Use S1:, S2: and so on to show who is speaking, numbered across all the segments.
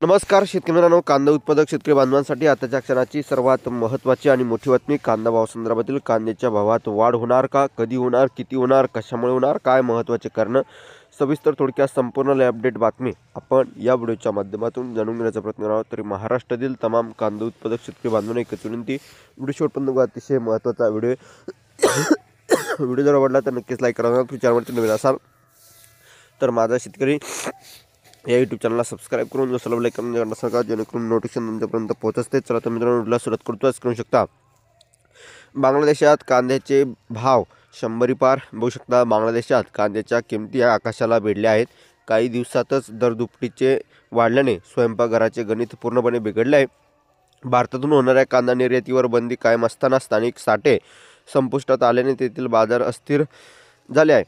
S1: नमस्कार शेतकरी मित्रांनो, कांदा उत्पादक शेतकरी बांधवांसाठी आताच्या क्षणाची सर्वात महत्त्वाची आणि मोठी बातमी. कांदा भाव संदर्भातील कांद्याच्या भावात वाढ होणार का, कधी होणार, किती होणार, कशामुळे होणार, काय महत्त्वाचे कारणं, सविस्तर थोडक्यात संपूर्ण अपडेट बातमी आपण या व्हिडिओच्या माध्यमातून जाणून घेण्याचा प्रयत्न करणार आहोत. तरी महाराष्ट्रातील तमाम कांदा उत्पादक शेतकरी बांधवांना एकच विनंती, व्हिडिओ शेवटपर्यंत बघा. अतिशय महत्त्वाचा व्हिडिओ व्हिडिओ जर आवडला तर नक्कीच लाईक करा. चॅनलवरती नवीन असाल तर माझा शेतकरी या यूट्यूब चॅनलला सबस्क्राईब करून जो लाईक करून नका, जेणेकरून नोटिफिकेशन तुमच्यापर्यंत पोहोचते. चला तर मित्रांनो, व्हिडिओला सुरुवात करतोच करू शकता. बांगलादेशात कांद्याचे भाव 100 पार बघू शकता. बांगलादेशात कांद्याच्या किमती आकाशाला भिडल्या आहेत. काही दिवसातच दर दुपटीचे वाढल्याने स्वयंपाकघराचे गणित पूर्णपणे बिघडले आहे. भारतातून होणाऱ्या कांदा निर्यातीवर बंदी कायम असताना स्थानिक साठे संपुष्टात आल्याने तेथील बाजार अस्थिर झाले आहे.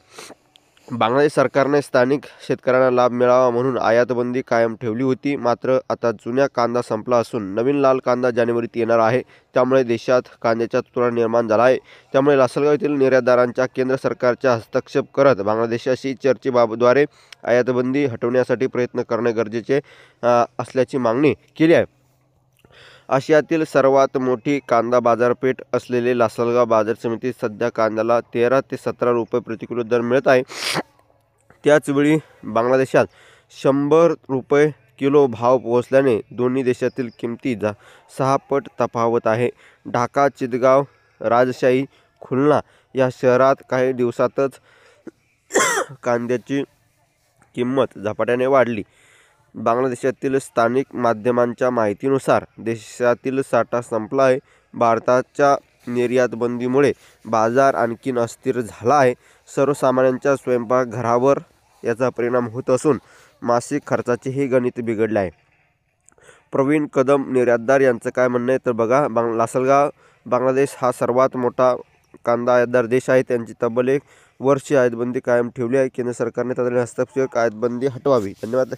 S1: बांगलादेश सरकारने स्थानिक शेतकऱ्यांना लाभ मिळावा म्हणून आयातबंदी कायम ठेवली होती. मात्र आता जुन्या कांदा संपला असून नवीन लाल कांदा जानेवारीत येणार आहे. त्यामुळे देशात कांद्याचा तुटवडा निर्माण झाला आहे. त्यामुळे लासलगाव येथील निर्यातदारांच्या केंद्र सरकारच्या हस्तक्षेप करत बांगलादेशाशी चर्चेद्वारे आयातबंदी हटवण्यासाठी प्रयत्न करणे गरजेचे असल्याची मागणी केली आहे. आशियातील सर्वात मोठी कांदा बाजारपेठ असलेले लासलगाव बाजार समितीत सध्या कांद्याला 13 ते 17 रुपये प्रति किलो दर मिळत आहे. त्याचवेळी बांगलादेशात 100 रुपये किलो भाव पोहोचल्याने दोन्ही देशातील किमती 6 पट तफावत आहे. ढाका, चितगाव, राजशाही, खुलना या शहरात काही दिवसातच कांद्याची किंमत झपाट्याने वाढली. बांगलादेशातील स्थानिक माध्यमांच्या माहितीनुसार देशातील साठा संपला आहे. भारताच्या निर्यातबंदीमुळे बाजार आणखीन अस्थिर झाला आहे. सर्वसामान्यांच्या स्वयंपाकघरावर याचा परिणाम होत असून मासिक खर्चाचेही गणित बिघडले आहे. प्रवीण कदम निर्यातदार यांचं काय म्हणणं आहे तर बघा. लासलगाव बांगलादेश हा सर्वात मोठा कांदा आयातदार देश आहे. त्यांची तब्बल 1 वर्ष आयातबंदी कायम ठेवली आहे. केंद्र सरकारने तातडीने हस्तक्षेप आयातबंदी हटवावी. धन्यवाद.